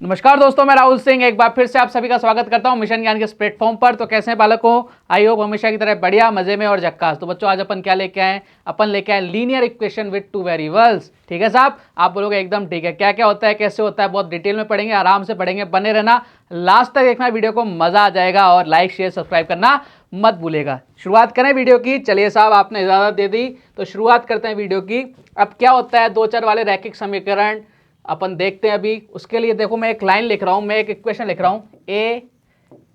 नमस्कार दोस्तों, मैं राहुल सिंह एक बार फिर से आप सभी का स्वागत करता हूं मिशन ज्ञान के इस प्लेटफॉर्म पर। तो कैसे हैं बालकों? आई होप हमेशा की तरह बढ़िया, मजे में और झक्कास। तो बच्चों आज अपन क्या लेके आए? अपन लेके आए linear equation with two variables. ठीक है साहब, आप बोलोगे एकदम ठीक है। क्या क्या होता है, कैसे होता है, बहुत डिटेल में पढ़ेंगे, आराम से पढ़ेंगे। बने रहना, लास्ट तक देखना वीडियो को, मजा आ जाएगा। और लाइक शेयर सब्सक्राइब करना मत भूलेगा। शुरुआत करें वीडियो की। चलिए साहब, आपने इजाजत दे दी तो शुरुआत करते हैं वीडियो की। अब क्या होता है दो चर वाले रैखिक समीकरण अपन देखते हैं अभी। उसके लिए देखो मैं एक लाइन लिख रहा हूं, मैं एक इक्वेशन लिख रहा हूं, A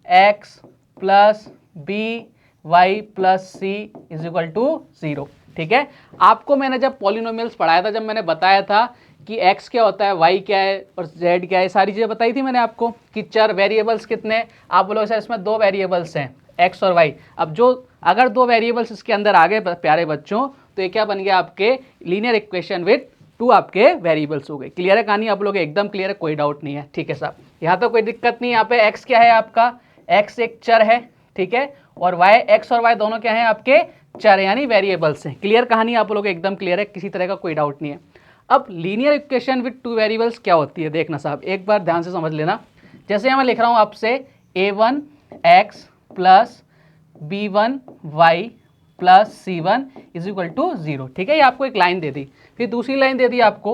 X plus B Y plus C is equal to 0। ठीक है, आपको मैंने जब पॉलिनोमियल्स पढ़ाया था, जब मैंने बताया था कि x क्या होता है, y क्या है और z क्या है, सारी चीज़ें बताई थी मैंने आपको कि चर वेरिएबल्स कितने। आप बोलो सर इसमें दो वेरिएबल्स हैं x और y। अब जो अगर दो वेरिएबल्स इसके अंदर आ गए प्यारे बच्चों, तो ये क्या बन गया आपके लीनियर इक्वेशन विद टू आपके वेरिएबल्स हो गए। क्लियर है कहानी? आप लोग एकदम क्लियर है, कोई डाउट नहीं है। ठीक है साहब, यहाँ तो कोई दिक्कत नहीं। यहाँ पे x क्या है आपका, x एक चर है, ठीक है, और y, x और y दोनों क्या है आपके चर यानी वेरिएबल्स हैं। क्लियर कहानी? आप लोग एकदम क्लियर है, किसी तरह का कोई डाउट नहीं है। अब linear equation with two variables क्या होती है देखना साहब, एक बार ध्यान से समझ लेना। जैसे मैं लिख रहा हूँ आपसे a1x plus b1y plus c1 is equal to 0। ठीक है, ये आपको एक लाइन दे दी। फिर दूसरी लाइन दे दी आपको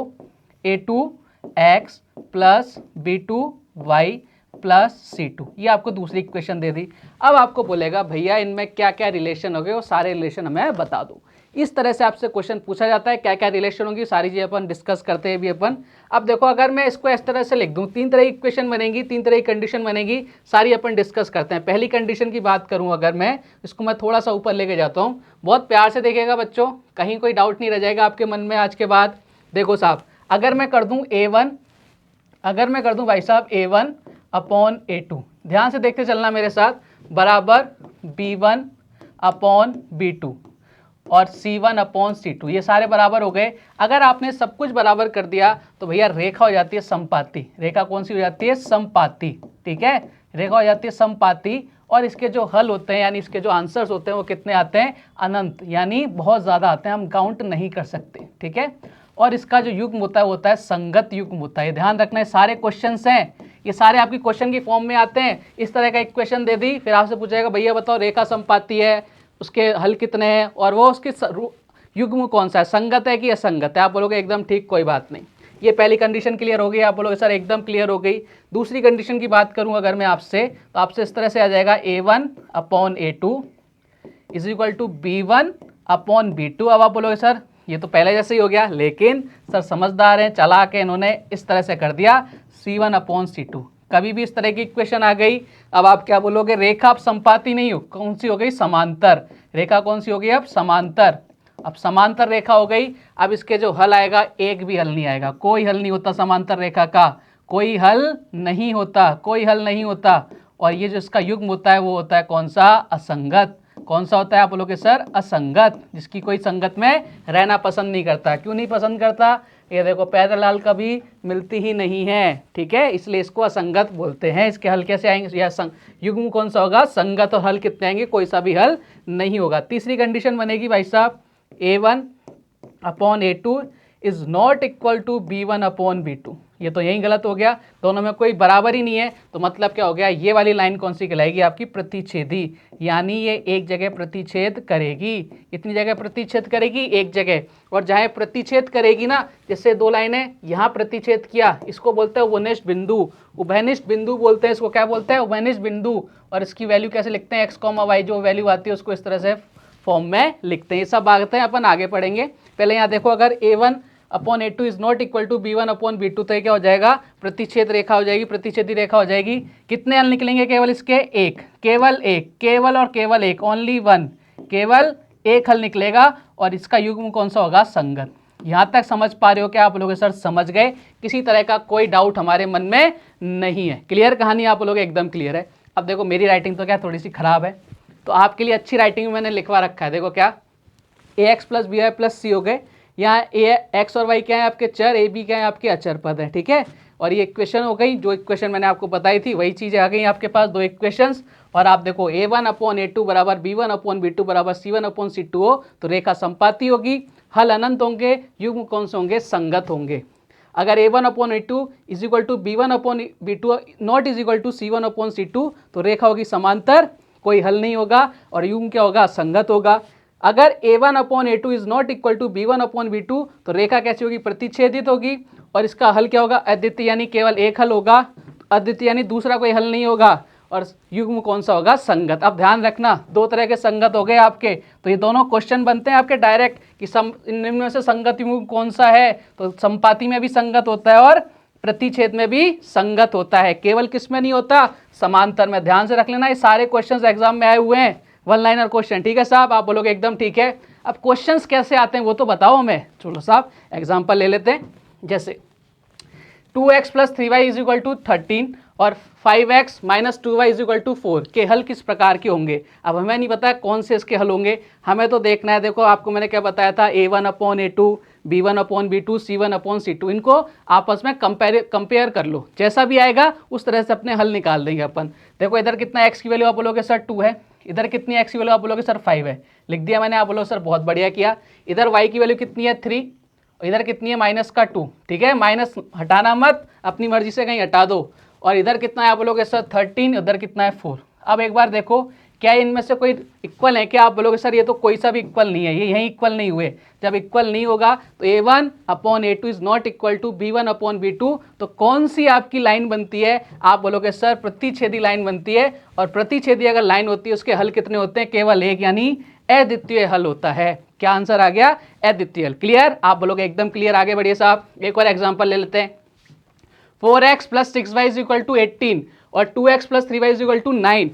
a2x plus b2y plus c2, ये आपको दूसरी इक्वेशन दे दी। अब आपको बोलेगा भैया इनमें क्या क्या रिलेशन हो गए, वो सारे रिलेशन हमें बता दो। इस तरह से आपसे क्वेश्चन पूछा जाता है, क्या क्या रिलेशन होगी, सारी चीज़ें अपन डिस्कस करते हैं भी अपन। अब देखो अगर मैं इसको इस तरह से लिख दूं, तीन तरह की इक्वेशन बनेगी, तीन तरह की कंडीशन बनेगी, सारी अपन डिस्कस करते हैं। पहली कंडीशन की बात करूं अगर मैं, इसको मैं थोड़ा सा ऊपर लेके जाता हूं, बहुत प्यार से देखिएगा बच्चों, कहीं कोई डाउट नहीं रह जाएगा आपके मन में आज के बाद। देखो साहब, अगर मैं कर दूं a1, अगर मैं कर दूं भाई साहब a1 अपॉन a2, ध्यान से देखते चलना मेरे साथ, बराबर b1 अपॉन b2 और c1 अपॉन c2, ये सारे बराबर हो गए। अगर आपने सब कुछ बराबर कर दिया तो भैया रेखा हो जाती है समपाती। रेखा कौन सी हो जाती है? समपाती। ठीक है, रेखा हो जाती है समपाती। और इसके जो हल होते हैं यानी इसके जो आंसर्स होते हैं वो कितने आते हैं? अनंत, यानी बहुत ज़्यादा आते हैं, हम काउंट नहीं कर सकते। ठीक है, और इसका जो युग्म होता है वो होता है संगत युग्म होता है। ध्यान रखना है, सारे क्वेश्चंस हैं ये सारे आपकी क्वेश्चन की फॉर्म में आते हैं। इस तरह का इक्वेशन दे दी, फिर आपसे पूछेगा भैया बताओ रेखा समपाती है, उसके हल कितने हैं और वो उसके युग्म कौन सा है, संगत है कि असंगत है। आप बोलोगे एकदम ठीक, कोई बात नहीं। ये पहली कंडीशन क्लियर हो गई। आप बोलोगे सर एकदम क्लियर हो गई। दूसरी कंडीशन की बात करूं अगर मैं आपसे, तो आपसे इस तरह से आ जाएगा a1 upon a2 is equal to b1 upon b2। अब आप बोलोगे सर ये तो पहले जैसे ही हो गया, लेकिन सर समझदार हैं, चालाक है, इन्होंने इस तरह से कर दिया c1 अपॉन c2। कभी भी इस तरह की इक्वेशन आ गई, अब आप क्या बोलोगे? रेखा अब संपाती नहीं हो, कौन सी हो गई? समांतर। रेखा कौन सी हो गई अब? समांतर। अब समांतर रेखा हो गई। अब इसके जो हल आएगा, एक भी हल नहीं आएगा, कोई हल नहीं होता समांतर रेखा का, कोई हल नहीं होता, कोई हल नहीं होता। और ये जो इसका युग्म होता है वो होता है कौन सा? असंगत। कौन सा होता है? आप बोलोगे सर असंगत, जिसकी कोई संगत में रहना पसंद नहीं करता। क्यों नहीं पसंद करता? ये देखो पैदलाल कभी मिलती ही नहीं है। ठीक है, इसलिए इसको असंगत बोलते हैं। इसके हल कैसे आएंगे? यह युग्म कौन सा होगा? संगत। और हल कितने आएंगे? कोई सा भी हल नहीं होगा। तीसरी कंडीशन बनेगी भाई साहब, a1 upon a2 is not equal to b1 upon b2। ये तो यही गलत हो गया, दोनों में कोई बराबर ही नहीं है। तो मतलब क्या हो गया? ये वाली लाइन कौन सी कहलाएगी? आपकी प्रतिच्छेदी, यानी ये एक जगह प्रतिच्छेद करेगी। इतनी जगह प्रतिच्छेद करेगी एक जगह, और जहाँ प्रतिच्छेद करेगी ना, जैसे दो लाइनें यहाँ प्रतिच्छेद किया, इसको बोलते हैं उभयनिष्ठ बिंदु। उभयनिष्ठ बिंदु बोलते हैं इसको, क्या बोलते हैं? उभयनिष्ठ बिंदु। और इसकी वैल्यू कैसे लिखते हैं? x, y, जो वैल्यू आती है उसको इस तरह से फॉर्म में लिखते हैं। ये सब बातें अपन आगे पढ़ेंगे। पहले यहाँ देखो, अगर a1 upon a2 is not equal to b1 upon b2, तो क्या हो जाएगा? प्रतिच्छेद रेखा हो जाएगी, प्रतिच्छेदी रेखा हो जाएगी। कितने हल निकलेंगे केवल इसके? एक, केवल एक, केवल और केवल एक, ओनली वन, केवल एक हल निकलेगा। और इसका युग्म कौन सा होगा? संगत। यहाँ तक समझ पा रहे हो क्या आप लोग? सर समझ गए, किसी तरह का कोई डाउट हमारे मन में नहीं है। क्लियर कहानी? आप लोग एकदम क्लियर है। अब देखो मेरी राइटिंग तो क्या थोड़ी सी खराब है, तो आपके लिए अच्छी राइटिंग में मैंने लिखवा रखा है। देखो क्या, ax plus B Y plus C हो गए। यहाँ x और y क्या है? आपके चर, a b क्या है? आपके अचर पद है। ठीक है, और ये इक्वेशन हो गई, जो इक्वेशन मैंने आपको बताई थी वही चीज़ें आ गई आपके पास, दो इक्वेशंस। और आप देखो a1 अपॉन a2 बराबर b1 अपॉन b2 बराबर c1 अपॉन c2 हो, तो रेखा संपाती होगी, हल अनंत होंगे, युग्म कौन से होंगे? संगत होंगे। अगर A1/A2 is equal to B1/B2 not is equal to C1/C2 तो रेखा होगी समांतर, कोई हल नहीं होगा और युग्म क्या होगा, संगत होगा। अगर A1/A2 is not equal to B1/B2 तो रेखा कैसी होगी, प्रतिच्छेदित होगी और इसका हल क्या होगा, अद्वितीय, यानी केवल एक हल होगा, अद्वितीय यानी दूसरा कोई हल नहीं होगा। और युग्म कौन सा होगा, संगत। अब ध्यान रखना, दो तरह के संगत हो गए आपके, तो ये दोनों क्वेश्चन बनते हैं आपके डायरेक्ट कि निम्न में से संगत युग्म कौन सा है, तो संपाती में भी संगत होता है और प्रतिच्छेद में भी संगत होता है, केवल किस में नहीं होता, समांतर में। ध्यान से रख लेना, ये सारे क्वेश्चंस एग्जाम में आए हुए हैं, वन लाइनर क्वेश्चन, ठीक है साहब। आप बोलोगे एकदम ठीक है। अब क्वेश्चंस कैसे आते हैं वो तो बताओ हमें। चलो साहब एग्जाम्पल ले लेते हैं, जैसे 2x + 3y = 13 और 5x - 2y = 4 के हल किस प्रकार के होंगे। अब हमें नहीं पता कौन से इसके हल होंगे, हमें तो देखना है। देखो आपको मैंने क्या बताया था, A1/A2, B1/B2, C1/C2, इनको आपस में कंपेयर कर लो, जैसा भी आएगा उस तरह से अपने हल निकाल देंगे अपन। देखो इधर कितना x की वैल्यू आप बोलोगे सर 2 है, इधर कितनी x की वैल्यू आप बोलोगे सर 5 है, लिख दिया मैंने। आप बोलो सर बहुत बढ़िया किया। इधर y की वैल्यू कितनी है 3, इधर कितनी है -2, ठीक है, माइनस हटाना मत, अपनी मर्जी से कहीं हटा दो। और इधर कितना है आप बोलोगे सर 13, उधर कितना है 4। अब एक बार देखो क्या इनमें से कोई इक्वल है क्या, आप बोलोगे सर ये तो कोई सा भी इक्वल नहीं है, ये यहीं इक्वल नहीं हुए। जब इक्वल नहीं होगा तो A1/A2 is not equal to B1/B2, तो कौन सी आपकी लाइन बनती है, आप बोलोगे सर प्रतिच्छेदी लाइन बनती है। और प्रतिच्छेदी अगर लाइन होती है उसके हल कितने होते हैं, केवल एक, यानी अद्वितीय हल होता है। क्या आंसर आ गया, अद्वितीय। क्लियर, आप बोलोगे एकदम क्लियर। आगे बढ़िए साहब, एक और एग्जांपल ले लेते हैं। 4x + 6y = 18 और 2x + 3y = 9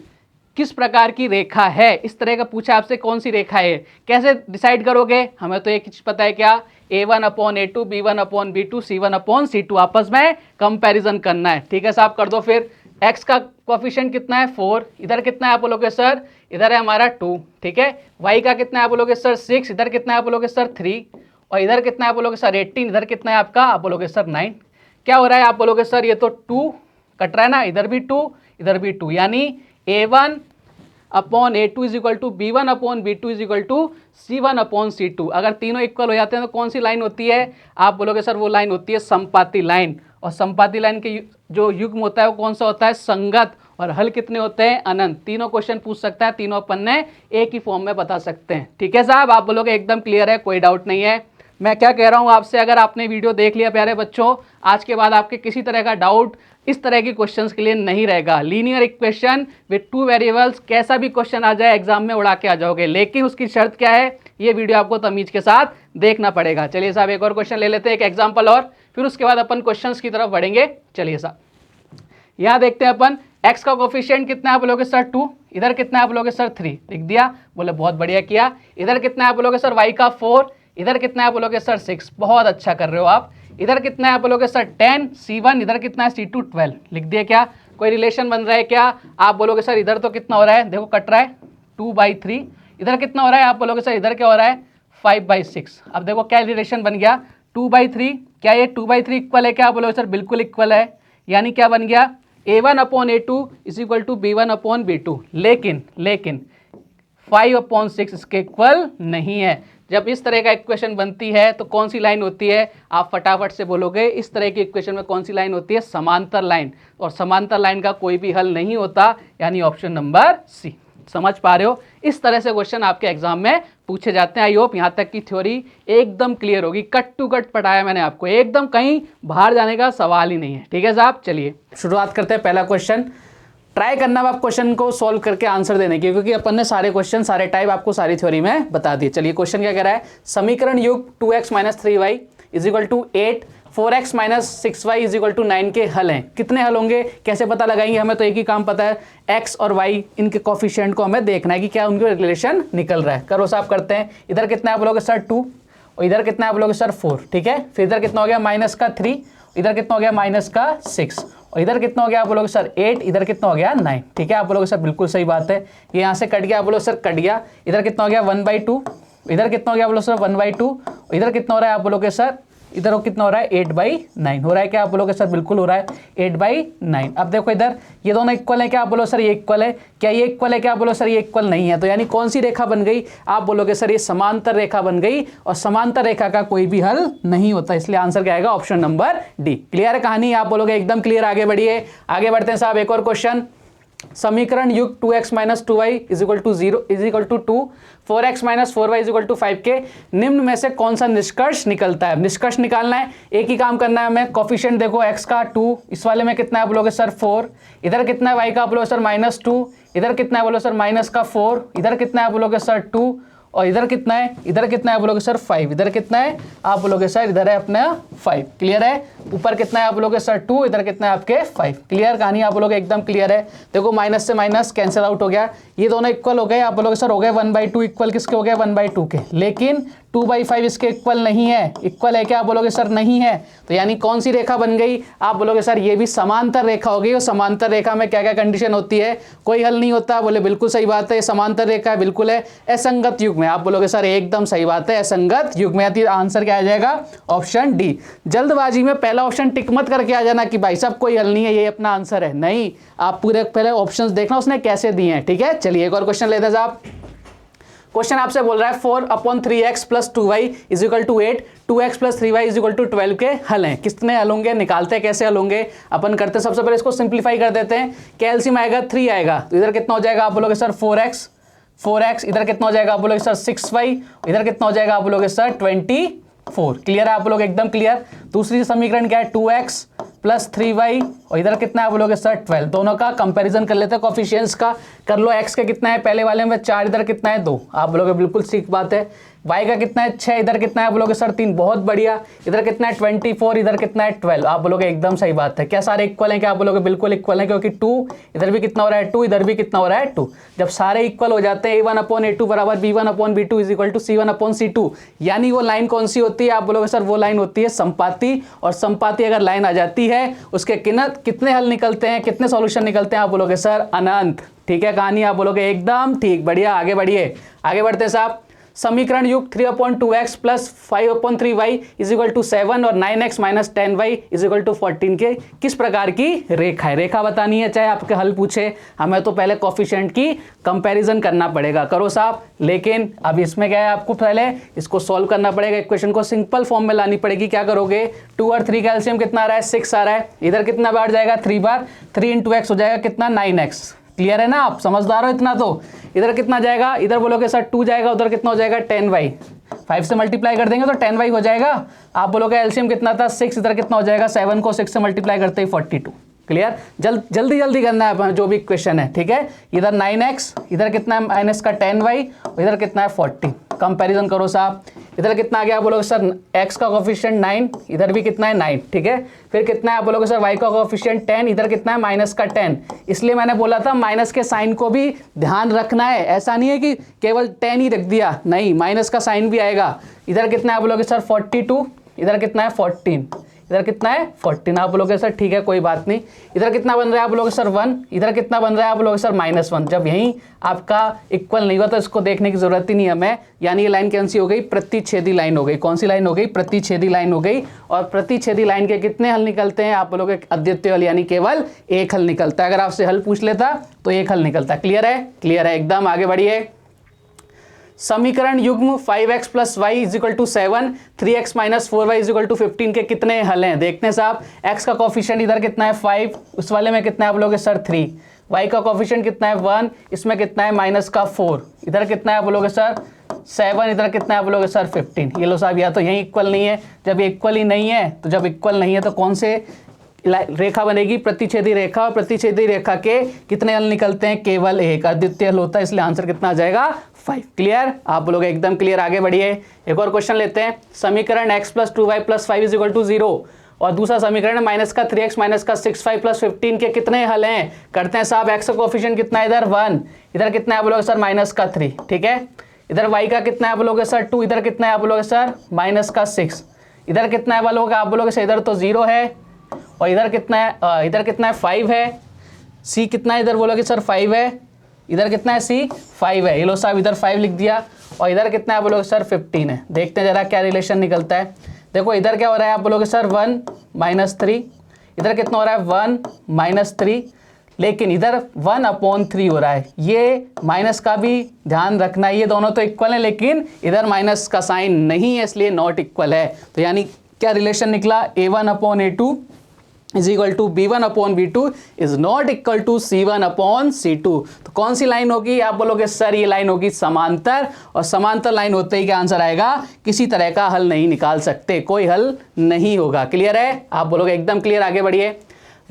किस प्रकार की रेखा है। इस तरह का पूछा आपसे, कौन सी रेखा है, कैसे डिसाइड करोगे। हमें तो एक चीज पता है, क्या, A1/A2, B1/B2, C1/C2 आपस में कंपैरिजन करना है। ठीक है साहब, कर दो फिर। x का कोफिशिएंट कितना है 4, इधर कितना है आप बोलोगे सर, इधर है हमारा 2, ठीक है। y का कितना है आप बोलोगे सर 6, इधर कितना है आप बोलोगे सर 3, और इधर कितना है आप बोलोगे सर 18, इधर कितना है आपका, आप बोलोगे सर 9। क्या हो रहा है, आप बोलोगे सर ये तो 2 कट रहा है ना, इधर भी 2 इधर भी 2, यानी A1/A2 = B1/B2 = C1/C2। अगर तीनों इक्वल हो जाते हैं तो कौन सी लाइन होती है, आप बोलोगे सर वो लाइन होती है संपाती लाइन। और संपाती लाइन के जो युग्म होता है वो कौन सा होता है, संगत। और हल कितने होते हैं, अनंत। तीनों क्वेश्चन पूछ सकता है, तीनों अपन ने एक ही फॉर्म में बता सकते हैं। ठीक है साहब, आप बोलोगे एकदम क्लियर है, कोई डाउट नहीं है। मैं क्या कह रहा हूँ आपसे, अगर आपने वीडियो देख लिया प्यारे बच्चों, आज के बाद आपके किसी तरह का डाउट इस तरह के क्वेश्चंस के लिए नहीं रहेगा। लीनियर इक्वेशन विद 2 वेरिएबल्स, कैसा भी क्वेश्चन आ जाए एग्जाम में उड़ा के आ जाओगे, लेकिन उसकी शर्त क्या है, ये वीडियो आपको तमीज के साथ देखना पड़ेगा। चलिए साहब एक और क्वेश्चन ले लेते हैं, एक एग्जाम्पल और, फिर उसके बाद अपन क्वेश्चंस की तरफ बढ़ेंगे। चलिए साहब यहाँ देखते हैं अपन, x का कोफिशिएंट कितना है आप बोलोगे सर 2, इधर कितना है आप बोलोगे सर 3, लिख दिया, बोले बहुत बढ़िया किया। इधर कितना है आप बोलोगे सर y का 4, इधर कितना है आप बोलोगे सर 6, बहुत अच्छा कर रहे हो आप। इधर कितना है आप बोलोगे सर 10 C1, इधर कितना है C2 12, लिख दिया। क्या कोई रिलेशन बन रहा है क्या, आप बोलोगे सर इधर तो कितना हो रहा है, देखो कट रहा है 2/3, इधर कितना हो रहा है, आप बोलोगे सर इधर क्या हो रहा है 5/6। अब देखो क्या रिलेशन बन गया 2/3, क्या ये 2/3 इक्वल है क्या, आप बोलोगे सर बिल्कुल इक्वल है, यानी क्या बन गया A1/A2 = B1/B2। लेकिन 5/6 इसके इक्वल नहीं है। जब इस तरह का इक्वेशन बनती है तो कौन सी लाइन होती है, आप फटाफट से बोलोगे, इस तरह की इक्वेशन में कौन सी लाइन होती है, समांतर लाइन। और समांतर लाइन का कोई भी हल नहीं होता, यानी ऑप्शन नंबर सी। समझ पा रहे हो, इस तरह से क्वेश्चन आपके एग्जाम में पूछे जाते हैं। आई होप यहाँ तक की थ्योरी एकदम क्लियर होगी, कट टू कट पढ़ाया मैंने आपको, एकदम कहीं बाहर जाने का सवाल ही नहीं है। ठीक है साहब, चलिए शुरुआत करते हैं। पहला क्वेश्चन ट्राई करना आप क्वेश्चन को सॉल्व करके आंसर देने की, क्योंकि अपन ने सारे क्वेश्चन सारे टाइप आपको सारी थ्योरी में बता दिए। चलिए क्वेश्चन क्या कह रहा है, समीकरण युग 2x - 3y = 8, 4x - 6y = 9 के हल हैं। कितने हल होंगे, कैसे पता लगाएंगे, हमें तो एक ही काम पता है, x और y इनके कोफिशिएंट को हमें देखना है कि क्या उनके रिलेशन निकल रहा है। करो साहब करते हैं। इधर कितना है आप बोलोगे सर 2, और इधर कितना है आप बोलोगे सर 4, ठीक है। फिर इधर कितना हो गया -3, इधर कितना हो गया -6, और इधर कितना हो गया आप बोलोगे सर 8, इधर कितना हो गया 9, ठीक है। आप बोलोगे सर बिल्कुल सही बात है, ये यहाँ से कट गया, आप बोलोगे सर कट गया। इधर कितना हो गया 1/2, इधर कितना हो गया आप बोलोगे सर 1/2, इधर कितना हो रहा है आप बोलोगे सर इधर वो कितना हो रहा है 8/9 हो रहा है क्या? आप बोलोगे सर बिल्कुल हो रहा है 8/9। अब देखो इधर ये दोनों इक्वल है क्या? आप बोलो सर ये इक्वल है क्या? ये इक्वल है क्या? आप बोलो सर ये इक्वल नहीं है। तो यानी कौन सी रेखा बन गई? आप बोलोगे सर ये समांतर रेखा बन गई, और समांतर रेखा का कोई भी हल नहीं होता, इसलिए आंसर क्या आएगा? Option number D. क्लियर है कहानी? आप बोलोगे एकदम क्लियर। आगे बढ़िए, आगे बढ़ते हैं साहब। एक और क्वेश्चन, समीकरण युक्त 2x - 2y = 0 = 2, 4x - 4y = 5 के निम्न में से कौन सा निष्कर्ष निकलता है? निष्कर्ष निकालना है, एक ही काम करना है हमें। कोफिशिएंट देखो x का 2, इस वाले में कितना है बोलोगे सर 4, इधर कितना है y का बोलोगे सर -2, इधर कितना है बोलोगे सर -4, इधर कितना है बोलोगे सर 2, और इधर कितना है? इधर कितना है बोलोगे सर 5, इधर कितना है? आप बोलोगे सर इधर है अपना 5। क्लियर है? ऊपर कितना है? आप बोलोगे सर 2, इधर कितना है आपके 5। क्लियर कहानी? आप बोलोगे एकदम क्लियर है। देखो माइनस से माइनस कैंसिल आउट हो गया, ये दोनों इक्वल हो गए। आप बोलोगे सर हो गए 1/2 इक्वल किसके हो गए? 1/2 के। लेकिन 2/5 इसके इक्वल नहीं है। इक्वल है क्या? आप बोलोगे सर नहीं है। तो यानी कौन सी रेखा बन गई? आप बोलोगे सर ये भी समांतर रेखा हो गई। और समांतर रेखा में क्या क्या कंडीशन होती है? कोई हल नहीं होता। बोले बिल्कुल सही बात है, समांतर रेखा है, बिल्कुल है असंगत युग्म में। आप बोलोगे सर एकदम सही बात है, असंगत युग्म में। आंसर क्या आ जाएगा? Option D. जल्दबाजी में पहला ऑप्शन टिक मत करके आ जाना कि भाई साहब कोई हल नहीं है, ये अपना आंसर है। नहीं, आप पूरे पहले ऑप्शंस देखना उसने कैसे दिए हैं। ठीक है, चलिए एक और क्वेश्चन लेते हैं साहब। क्वेश्चन आपसे बोल रहा है 4/3x + 2y = 8, 2x + 3y = 12 के हल हैं। कितने हल होंगे? निकालते हैं कैसे हल होंगे? अपन करते हैं सबसे पहले इसको सिंप्लीफाई कर देते हैं। कैल्शियम आएगा 3 आएगा, तो इधर कितना हो जाएगा? आप बोलोगे सर 4x, इधर कितना हो जाएगा? आप बोलोगे सर 6y, इधर कितना हो जाएगा? आप बोलोगे सर 24। क्लियर है? आप लोग एकदम क्लियर। दूसरी समीकरण क्या है? 2x + 3y, और इधर कितना है? बोलोगे सर 12। दोनों का कंपैरिजन कर लेते हैं, कोफिशिएंट्स का कर लो। x का कितना है? पहले वाले में 4, इधर कितना है? 2। आप बोलोगे बिल्कुल ठीक बात है। y का कितना है? 6, इधर कितना है? बोलोगे सर 3। बहुत बढ़िया। इधर कितना है? 24, इधर कितना है? 12। आप बोलोगे एकदम सही बात है। क्या सारे इक्वल हैं? क्या आप बोलोगे बिल्कुल इक्वल है, क्योंकि 2 इधर भी कितना हो रहा है? 2 इधर भी कितना हो रहा है? 2। जब सारे इक्वल हो जाते हैं a1/a2 = b1/b2 = c1/c2, यानी वो लाइन कौन सी होती है? आप बोलोगे सर वो लाइन होती है संपाती। और संपाती अगर लाइन आ जाती है उसके कितने हल निकलते हैं, कितने सॉल्यूशन निकलते हैं? आप बोलोगे सर अनंत। ठीक है कहानी? आप बोलोगे एकदम ठीक। बढ़िया, आगे बढ़िए, आगे बढ़ते हैं साहब। समीकरण युक्त 3/2x + 5/3y = 7 और 9x - 10y = 14 के किस प्रकार की रेखा है? रेखा बतानी है, चाहे आपके हल पूछे, हमें तो पहले कोफिशिएंट की कंपैरिजन करना पड़ेगा। करो साहब। लेकिन अब इसमें क्या है? आपको पहले इसको सॉल्व करना पड़ेगा, इक्वेशन को सिंपल फॉर्म में लानी पड़ेगी। क्या करोगे? 2 और 3 कैल्शियम कितना आ रहा है? 6 आ रहा है। इधर कितना बार जाएगा? 3 बार। 3 × x हो जाएगा कितना? 9x। क्लियर है ना? आप समझदार हो इतना तो। इधर कितना जाएगा? इधर बोलोगे सर 2 जाएगा, उधर कितना हो जाएगा? 10y। 5 से मल्टीप्लाई कर देंगे तो 10y हो जाएगा। आप बोलोगे एलसीएम कितना था? 6, इधर कितना हो जाएगा? 7 को 6 से मल्टीप्लाई करते ही 42। क्लियर? जल्दी जल्दी करना है जो भी क्वेश्चन है। ठीक है, इधर 9x, इधर कितना है? माइनस का 10y, इधर कितना है? 40। कंपैरिजन करो साहब। इधर कितना आ गया? आप बोलोगे सर x का कोफिशिएंट 9, इधर भी कितना है? 9। ठीक है, फिर कितना है? आप बोलोगे सर y का कोफिशिएंट 10, इधर कितना है? माइनस का 10। इसलिए मैंने बोला था माइनस के साइन को भी ध्यान रखना है। ऐसा नहीं है कि केवल 10 ही रख दिया, नहीं, माइनस का साइन भी आएगा। इधर कितना है? आप बोलोगे सर 42, इधर कितना है? 14, इधर कितना है? 14। आप बोलोगे सर ठीक है कोई बात नहीं। इधर कितना बन रहा है? आप बोलोगे सर 1, इधर कितना बन रहा है? आप बोलोगे सर -1। जब यहीं आपका इक्वल नहीं हुआ तो इसको देखने की जरूरत ही नहीं हमें। यानी ये लाइन कौन सी हो गई? प्रतिच्छेदी लाइन हो गई। कौन सी लाइन हो गई? प्रतिच्छेदी लाइन हो गई। और प्रतिच्छेदी लाइन के कितने हल निकलते हैं? आप बोलोगे अद्वितीय हल, यानी केवल एक हल निकलता है। अगर आपसे हल पूछ लेता तो एक हल निकलता। क्लियर है? क्लियर है एकदम। आगे बढ़िए। समीकरण युग्म 5x + y = 7, 3x - 4y = 15 के कितने हल हैं? देखते हैं साहब। x का कोफिशिएंट इधर कितना है? 5, उस वाले में कितना है? आप बोलोगे सर 3। y का कोफिशिएंट कितना है? 1, इसमें कितना है? -4। इधर कितना है? आप बोलोगे सर 7, इधर कितना है? आप बोलोगे सर 15। ये लो साहब, या तो यही इक्वल नहीं है। जब इक्वल ही नहीं है तो जब इक्वल नहीं है तो कौन से रेखा बनेगी? प्रतिच्छेदी रेखा। और प्रतिच्छेदी रेखा के कितने हल निकलते हैं? केवल एक। अद्वितीय हल होता है, इसलिए आंसर कितना आ जाएगा? 5। क्लियर? आप बोलोगे एकदम क्लियर। आगे बढ़िए, एक और क्वेश्चन लेते हैं। समीकरण x + 2y + 5 = 0 और दूसरा समीकरण -3x - 6y + 15 के कितने हल हैं? करते हैं साहब। x का कोफिशिएंट कितना है? इधर 1, इधर कितना है? आप बोलोगे सर -3। ठीक है, इधर y का कितना है? आप बोलोगे सर 2, इधर कितना है? आप बोलोगे सर -6। इधर कितना है? बोलोगे आप बोलोगे सर इधर तो 0 है, और इधर कितना है? इधर कितना है? 5 है। c कितना है? इधर बोलोगे सर 5 है, इधर कितना है? c 5 है। ये लो साहब, इधर 5 लिख दिया, और इधर कितना है? बोलोगे सर 15 है। देखते हैं जरा क्या रिलेशन निकलता है। देखो इधर क्या हो रहा है, आप बोलोगे सर 1 -3, इधर कितना हो रहा है 1 -3, लेकिन इधर 1/3 हो रहा है। ये माइनस का भी ध्यान रखना, ये दोनों तो इक्वल है लेकिन इधर माइनस का साइन नहीं है, इसलिए नॉट इक्वल है। तो यानी क्या रिलेशन निकला, A1/A2 is equal to B1/B2 is not equal to C1/C2। तो कौन सी लाइन होगी, आप बोलोगे सर ये लाइन होगी समांतर, और समांतर लाइन होते ही क्या आंसर आएगा, किसी तरह का हल नहीं निकाल सकते, कोई हल नहीं होगा। क्लियर है, आप बोलोगे एकदम क्लियर। आगे बढ़िए।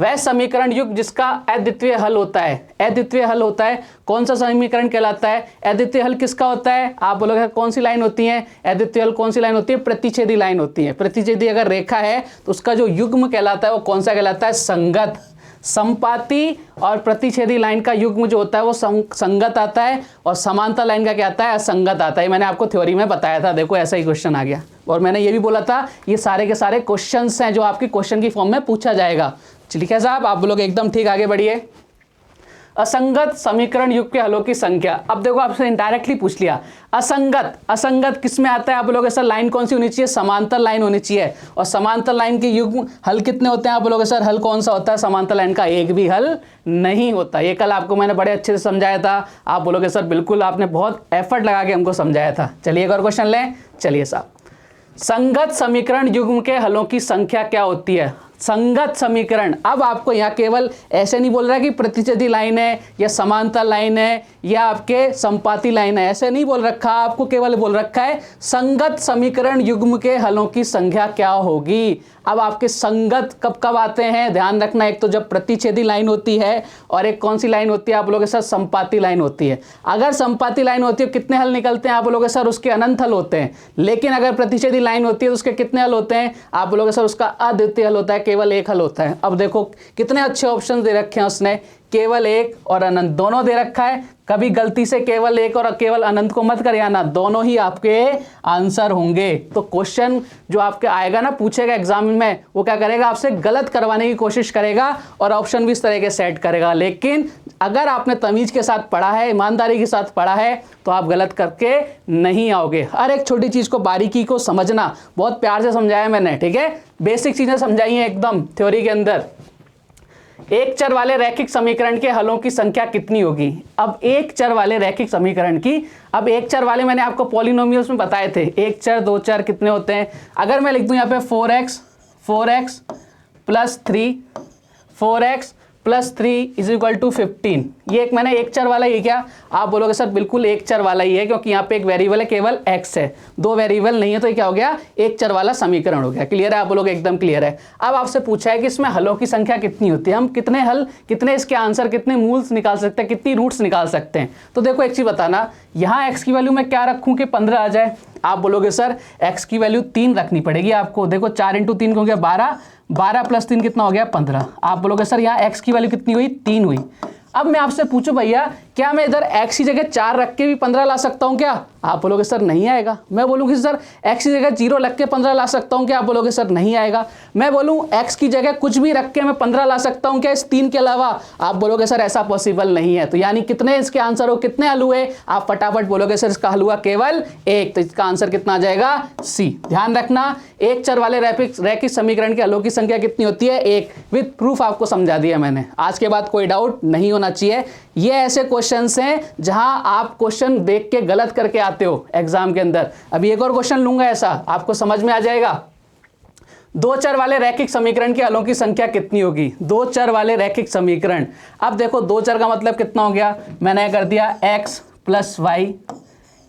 वह समीकरण युग्म जिसका अद्वितीय हल होता है, अद्वितीय हल होता है, कौन सा समीकरण कहलाता है, अद्वितीय हल किसका होता है, आप बोलोगे कौन सी लाइन होती है, अद्वितीय हल कौन सी लाइन होती है, प्रतिच्छेदी लाइन होती है। प्रतिच्छेदी अगर रेखा है तो उसका जो युग्म कहलाता है वो कौन सा कहलाता है, संगत। संपाती और प्रतिच्छेदी लाइन का युग्म जो होता है वो संगत आता है, और समांतर लाइन का क्या आता है, असंगत आता है। मैंने आपको थ्योरी में बताया था, देखो ऐसा ही क्वेश्चन आ गया। और मैंने ये भी बोला था ये सारे के सारे क्वेश्चंस हैं जो आपके क्वेश्चन की फॉर्म में पूछा जाएगा। ठीक है साहब, आप बोलोगे एकदम ठीक। आगे बढ़िए। असंगत समीकरण युग्म के हलों की संख्या। अब देखो आपसे इनडायरेक्टली पूछ लिया, असंगत, असंगत किस में आता है, आप बोलोगे सर लाइन कौन सी होनी चाहिए, समांतर लाइन होनी चाहिए। और समांतर लाइन के युग्म हल कितने होते हैं, आप बोलोगे सर हल कौन सा होता है, समांतर लाइन का एक भी हल नहीं होता। ये कल आपको मैंने बड़े अच्छे से समझाया था, आप बोलोगे सर बिल्कुल आपने बहुत एफर्ट लगा के हमको समझाया था। चलिए एक और क्वेश्चन लें। चलिए साहब, संगत समीकरण युग्म के हलों की संख्या क्या होती है, संगत समीकरण। अब आपको यहाँ केवल ऐसे नहीं बोल रहा है कि प्रतिच्छेदी लाइन है या समांतर लाइन है या आपके संपाती लाइन है, ऐसे नहीं बोल रखा, आपको केवल बोल रखा है संगत समीकरण युग्म के हलों की संख्या क्या होगी। अब आपके संगत कब कब आते हैं, ध्यान रखना, एक तो जब प्रतिच्छेदी लाइन होती है और एक कौन सी लाइन होती है, आप बोलोगे सर संपाती लाइन होती है। अगर संपाती लाइन होती है कितने हल निकलते हैं, आप बोलोगे सर उसके अनंत हल होते हैं। लेकिन अगर प्रतिच्छेदी लाइन होती है तो उसके कितने हल होते हैं, आप बोलोगे सर उसका अद्वितीय हल होता है, केवल एक हल होता है। अब देखो कितने अच्छे ऑप्शन दे रखे हैं उसने, केवल एक और अनंत दोनों दे रखा है। कभी गलती से केवल एक और केवल अनंत को मत कर आना, दोनों ही आपके आंसर होंगे। तो क्वेश्चन जो आपके आएगा ना, पूछेगा एग्जाम में, वो क्या करेगा, आपसे गलत करवाने की कोशिश करेगा और ऑप्शन भी इस तरह के सेट करेगा। लेकिन अगर आपने तमीज के साथ पढ़ा है, ईमानदारी के साथ पढ़ा है, तो आप गलत करके नहीं आओगे। हर एक छोटी चीज को, बारीकी को समझना, बहुत प्यार से समझाया मैंने, ठीक है, बेसिक चीजें समझाई हैं एकदम थ्योरी के अंदर। एक चर वाले रैखिक समीकरण के हलों की संख्या कितनी होगी। अब एक चर वाले रैखिक समीकरण की, अब एक चर वाले मैंने आपको पॉलिनोमियल्स में बताए थे, एक चर दो चर कितने होते हैं। अगर मैं लिख दूं यहाँ पे 4x + 3 = 15, ये एक मैंने एक चर वाला ही क्या, आप बोलोगे सर बिल्कुल एक चर वाला ही है, क्योंकि यहाँ पे एक वेरिएबल है केवल x है, दो वेरिएबल नहीं है, तो ये क्या हो गया, एक चर वाला समीकरण हो गया। क्लियर है, आप बोलोगे एकदम क्लियर है। अब आपसे पूछा है कि इसमें हलों की संख्या कितनी होती है, हम कितने हल, कितने इसके आंसर, कितने मूल्स निकाल सकते हैं, कितनी रूट्स निकाल सकते हैं। तो देखो एक चीज बताना, यहाँ x की वैल्यू मैं क्या रखूँ कि 15 आ जाए। आप बोलोगे सर x की वैल्यू 3 रखनी पड़ेगी आपको। देखो 4 × 3 हो गया 12, 12 + 3 कितना हो गया 15। आप बोलोगे सर यहाँ x की वैल्यू कितनी हुई, 3 हुई। अब मैं आपसे पूछूं भैया, क्या मैं इधर x की जगह 4 रख के भी 15 ला सकता हूं क्या, आप बोलोगे सर नहीं आएगा। मैं बोलूँगी सर x की जगह 0 रख के 15 ला सकता हूं क्या, आप बोलोगे सर नहीं आएगा। मैं बोलूँ x की जगह कुछ भी रख के मैं 15 ला सकता हूं क्या, इस 3 के अलावा, आप बोलोगे सर ऐसा पॉसिबल नहीं है। तो यानी कितने इसके आंसर हो, कितने हल हुए, आप फटाफट बोलोगे सर इसका हल हुआ केवल एक, तो इसका आंसर कितना आ जाएगा, सी। ध्यान रखना, एक चर वाले रैखिक समीकरण के हलों की संख्या कितनी होती है, एक। विद प्रूफ आपको समझा दिया मैंने, आज के बाद कोई डाउट नहीं होना चाहिए। ये ऐसे क्वेश्चंस हैं जहां आप क्वेश्चन देख के गलत करके आते हो एग्जाम के अंदर। अभी एक और क्वेश्चन लूंगा ऐसा, आपको समझ में आ जाएगा। दो चर वाले रैखिक समीकरण के हलों की संख्या कितनी होगी, दो चर वाले रैखिक समीकरण। अब देखो दो चर का मतलब कितना हो गया, मैंने कर दिया x + y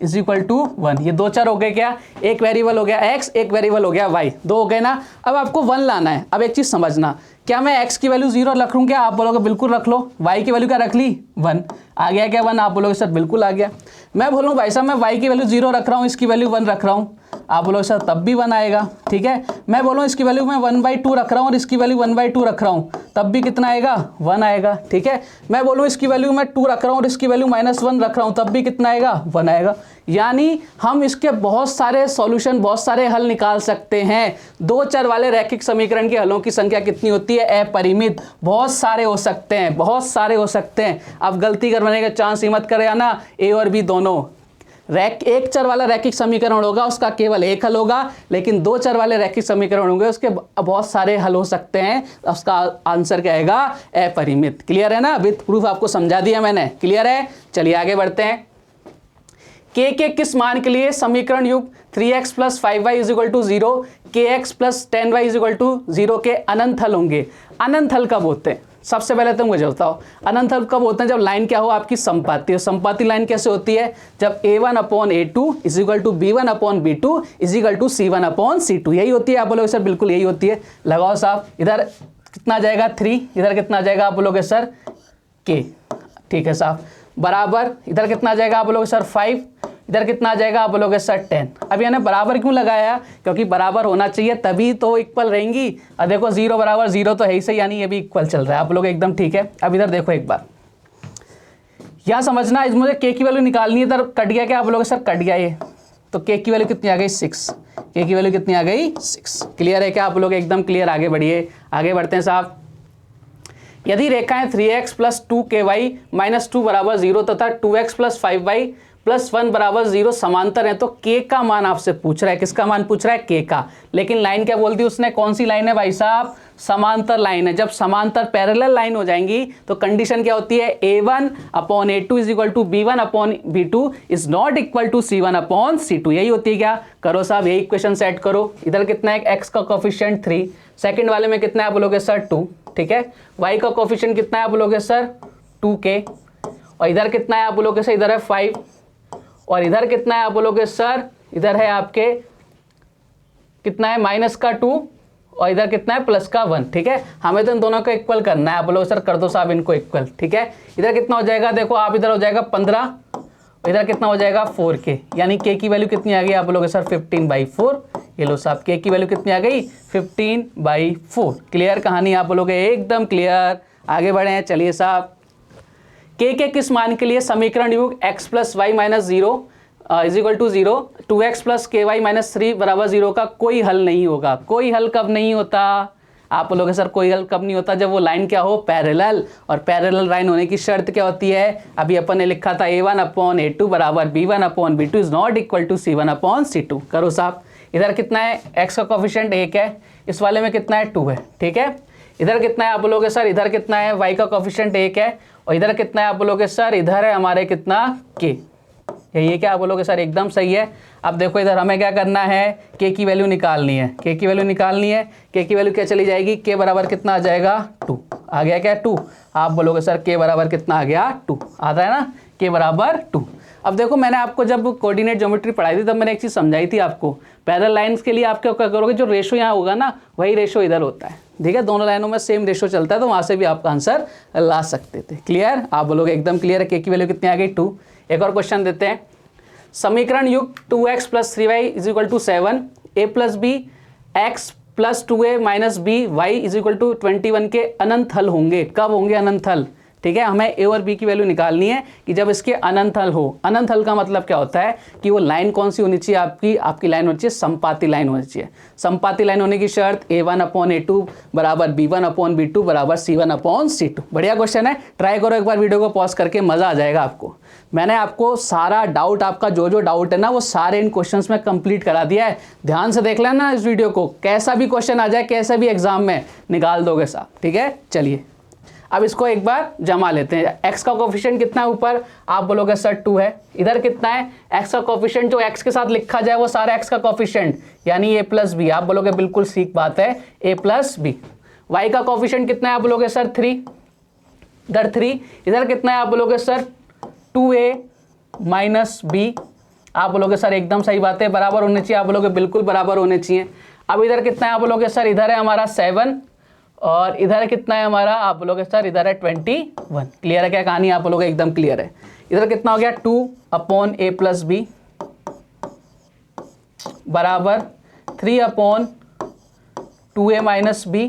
= 1। ये दो चर हो गए क्या, एक वेरिएबल हो गया x, एक वेरिएबल हो गया y, दो हो गए ना। अब आपको 1 लाना है। अब एक चीज समझना, क्या मैं x की वैल्यू 0 रख लूँ क्या, आप बोलोगे बिल्कुल रख लो। y की वैल्यू क्या रख ली, 1, आ गया क्या 1, आप बोलोगे सर बिल्कुल आ गया। मैं बोलूँ भाई साहब मैं y की वैल्यू 0 रख रहा हूँ, इसकी वैल्यू 1 रख रहा हूँ, आप बोलोगे सर तब भी 1 आएगा। ठीक है, मैं बोलूँ इसकी वैल्यू मैं 1/2 रख रहा हूँ और इसकी वैल्यू 1/2 रख रहा हूँ, तब भी कितना आएगा, 1 आएगा। ठीक है, मैं बोलूँ इसकी वैल्यू मैं 2 रख रहा हूँ और इसकी वैल्यू -1 रख रहा हूँ, तब भी कितना आएगा, 1 आएगा। यानी हम इसके बहुत सारे सॉल्यूशन, बहुत सारे हल निकाल सकते हैं। दो चर वाले रैखिक समीकरण के हलों की संख्या कितनी होती है, अपरिमित। बहुत सारे हो सकते हैं, बहुत सारे हो सकते हैं। अब गलती करवाने का चांस ही मत करे ना, ए और बी दोनों। एक चर वाला रैखिक समीकरण होगा उसका केवल एक हल होगा, लेकिन 2 चर वाले रैखिक समीकरण होंगे उसके बहुत सारे हल हो सकते हैं। उसका आंसर क्या आएगा? अपरिमित। क्लियर है ना? विथ प्रूफ आपको समझा दिया मैंने। क्लियर है? चलिए आगे बढ़ते हैं। के किस मान के लिए समीकरण युग 3x + 5y = 0, kx + 10y = 0 के अनंत हल होंगे? अनंत हल कब होते हैं? सबसे पहले तो मुझे बताओ अनंत हल कब होते हैं? जब लाइन क्या हो आपकी समपाती। और समपाती लाइन कैसे होती है? जब a1/a2 = b1/b2 = c1/c2। यही होती है। आप बोलोगे सर बिल्कुल यही होती है। लगाओ साहब, इधर कितना जाएगा 3, इधर कितना जाएगा आप बोलोगे सर k। ठीक है साहब, बराबर इधर कितना जाएगा आप बोलोगे सर 5, इधर कितना आ जाएगा आप बोलोगे सर 10। अब यानी बराबर क्यों लगाया? क्योंकि बराबर होना चाहिए तभी तो इक्वल रहेंगी। अब देखो 0 = 0 तो है ही सही, यानी ये भी इक्वल चल रहा है। आप लोग एकदम ठीक है। अब इधर देखो एक बार, यहाँ समझना, इस मुझे के की वैल्यू निकालनी है। इधर कट गया क्या आप बोलोगे सर? कट गया ये, तो के की वैल्यू कितनी आ गई? 6। के की वैल्यू कितनी आ गई? 6। क्लियर है क्या आप लोग? एकदम क्लियर। आगे बढ़िए, आगे बढ़ते हैं साहब। यदि रेखाएं 3x + 2ky - 2 = 0 तथा 2x + 5y + 1 = 0 समांतर है, तो k का मान आपसे पूछ रहा है। किसका मान पूछ रहा है? k का। लेकिन लाइन क्या बोलती है उसने? कौन सी लाइन है भाई साहब? समांतर लाइन है। जब समांतर पैरेलल लाइन हो जाएंगी तो कंडीशन क्या होती है? a1/a2 = b1/b2 is not equal to c1/c2। यही होती है क्या? करो साहब, यही इक्वेशन सेट करो। इधर कितना है? x का कोफिशिएंट 3, सेकंड वाले में कितना है आप बोलोगे सर 2। ठीक है, y का कोफिशिएंट कितना है आप बोलोगे सर 2k, और इधर कितना है आप बोलोगे सर? इधर है 5, और इधर कितना है आप बोलोगे सर? इधर है आपके कितना है? -2, और इधर कितना है? +1। ठीक है, हमें तो इन दोनों को इक्वल करना है। आप बोलोगे सर कर दो साहब इनको इक्वल। ठीक है, इधर कितना हो जाएगा? देखो आप, इधर हो जाएगा 15, और इधर कितना हो जाएगा? 4k। यानी k की वैल्यू कितनी आ गई आप बोलोगे सर? 15/4। ये लो साहब, k की वैल्यू कितनी आ गई? 15/4। क्लियर कहानी आप बोलोगे? एकदम क्लियर। आगे बढ़े हैं, चलिए साहब। के किस मान के लिए समीकरण युग x + y - 0 = 0, 2x + ky - 3 = 0 का कोई हल नहीं होगा? कोई हल कब नहीं होता? आप बोलोगे सर कोई हल कब नहीं होता? जब वो लाइन क्या हो? पैरेलल। और पैरेलल लाइन होने की शर्त क्या होती है? अभी अपन ने लिखा था a1/a2 = b1/b2 is not equal to c1/c2। करो साहब, इधर कितना है? x का कोफिशिएंट 1 है, इस वाले में कितना है? 2 है। ठीक है, इधर कितना है आप बोलोगे सर? इधर कितना है? y का कोफिशिएंट 1 है, और इधर कितना है आप बोलोगे सर? इधर है हमारे कितना? k। ये क्या आप बोलोगे सर? एकदम सही है। अब देखो इधर हमें क्या करना है? k की वैल्यू निकालनी है। k की वैल्यू निकालनी है। k की वैल्यू क्या चली जाएगी? k बराबर कितना आ जाएगा? 2। आ गया क्या 2? आप बोलोगे सर k बराबर कितना आ गया? 2 आ रहा है ना? k बराबर 2। अब देखो मैंने आपको जब कोऑर्डिनेट ज्योमेट्री पढ़ाई थी तब मैंने एक चीज़ समझाई थी आपको। पैरेलल लाइंस के लिए आप क्या करोगे? जो रेशो यहाँ होगा ना वही रेशो इधर होता है। ठीक है, दोनों लाइनों में सेम रेशो चलता है, तो वहाँ से भी आपका आंसर ला सकते थे। क्लियर? आप बोलोगे एकदम क्लियर है। k की वैल्यू कितनी आ गई? 2। एक और क्वेश्चन देते हैं। समीकरण युग 2x + 3y = 7, a + b x + 2a - b y = 21 के अनंत हल होंगे? कब होंगे अनंत हल? ठीक है, हमें ए और बी की वैल्यू निकालनी है कि जब इसके अनंत हल हो। अनंत हल का मतलब क्या होता है कि वो लाइन कौन सी होनी चाहिए? आपकी लाइन होनी चाहिए समपाती लाइन होनी चाहिए। समपाती लाइन होने की शर्त a1/a2 = b1/b2 = c1/c2। बढ़िया क्वेश्चन है, ट्राई करो एक बार, वीडियो को पॉज करके, मजा आ जाएगा आपको। मैंने आपको सारा डाउट, आपका जो डाउट है ना वो सारे इन क्वेश्चंस में कंप्लीट करा दिया है। ध्यान से देख लेना इस वीडियो को, कैसा भी क्वेश्चन आ जाए, कैसे भी एग्जाम में निकाल दोगे साहब। ठीक है, चलिए अब इसको एक बार जमा लेते हैं। x का कोफिशिएंट कितना है ऊपर? आप बोलोगे सर 2 है। इधर कितना है? x का कोफिशिएंट जो x के साथ लिखा जाए वो सारा x का कोफिशिएंट, यानी a + b। आप बोलोगे बिल्कुल ठीक बात है, a + b। y का कोफिशिएंट कितना है? आप बोलोगे सर 3, इधर 3। इधर कितना है? आप बोलोगे सर 2a - b। आप बोलोगे सर एकदम सही बात है, बराबर होने चाहिए। आप बोलोगे बिल्कुल बराबर होने चाहिए। अब इधर कितना है? आप बोलोगे सर इधर है हमारा 7, और इधर कितना है हमारा? आप बोलोगे सर इधर है 21। क्लियर है क्या कहानी? आप बोलोगे एकदम क्लियर है। इधर कितना हो गया? 2/a + b बराबर 3/2a - b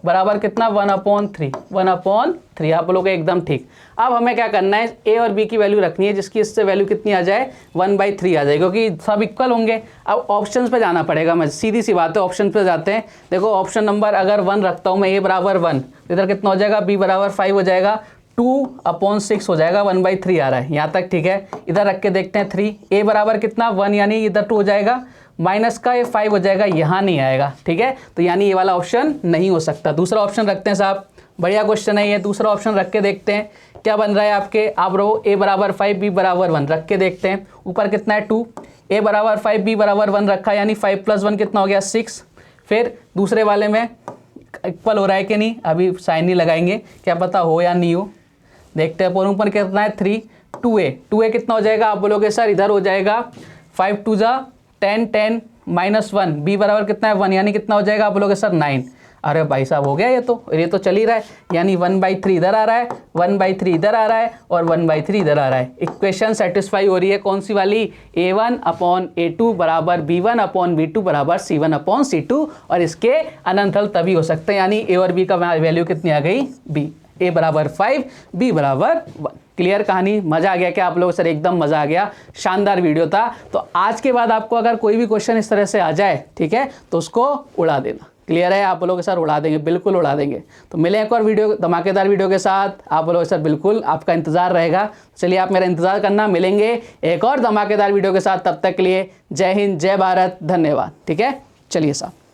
बराबर कितना? 1/3। आप बोलोगे एकदम ठीक। अब हमें क्या करना है? a और b की वैल्यू रखनी है जिसकी इससे वैल्यू कितनी आ जाए? 1/3 आ जाए, क्योंकि सब इक्वल होंगे। अब ऑप्शंस पे जाना पड़ेगा, मैं सीधी सी बात है, ऑप्शन पे जाते हैं। देखो ऑप्शन नंबर अगर 1 रखता हूँ मैं, a = 1, इधर कितना हो जाएगा? b = 5 हो जाएगा। 2/6 हो जाएगा, 1/3 आ रहा है यहाँ तक, ठीक है। इधर रख के देखते हैं 3, a बराबर कितना 1, यानी इधर 2 हो जाएगा, माइनस का ये 5 हो जाएगा, यहाँ नहीं आएगा, ठीक है। तो यानी ये वाला ऑप्शन नहीं हो सकता। दूसरा ऑप्शन रखते हैं साहब, बढ़िया क्वेश्चन है ये। दूसरा ऑप्शन रख के देखते हैं क्या बन रहा है आपके। आप रहो a बराबर 5 b बराबर 1 रख के देखते हैं। ऊपर कितना है 2, a बराबर 5 b बराबर 1 रखा, यानी 5 + 1 कितना हो गया 6। फिर दूसरे वाले में इक्वल हो रहा है कि नहीं, अभी साइन नहीं लगाएंगे, क्या पता हो या नहीं हो, देखते हैं। और ऊपर कितना है 3, 2a कितना हो जाएगा, आप बोलोगे सर इधर हो जाएगा 5 2 जा 10, 10 - 1, b बराबर कितना है 1, यानी कितना हो जाएगा, आप बोलोगे सर 9। अरे भाई साहब हो गया, ये तो चल ही रहा है, यानी 1/3 इधर आ रहा है, 1/3 इधर आ रहा है और 1/3 इधर आ रहा है। इक्वेशन सेटिस्फाई हो रही है कौन सी वाली, a1/a2 बराबर b1/b2 बराबर c1/c2, और इसके अनंत हल तभी हो सकते हैं, यानी a और b का वैल्यू कितनी आ गई b, a बराबर 5 b बराबर 1। क्लियर कहानी, मज़ा आ गया क्या आप लोग, सर एकदम मज़ा आ गया, शानदार वीडियो था। तो आज के बाद आपको अगर कोई भी क्वेश्चन इस तरह से आ जाए, ठीक है, तो उसको उड़ा देना। क्लियर है, आप लोग सर उड़ा देंगे, बिल्कुल उड़ा देंगे। तो मिले एक और वीडियो, धमाकेदार वीडियो के साथ, आप लोग सर बिल्कुल आपका इंतजार रहेगा। चलिए आप मेरा इंतजार करना, मिलेंगे एक और धमाकेदार वीडियो के साथ, तब तक के लिए जय हिंद, जय भारत, धन्यवाद। ठीक है, चलिए साहब।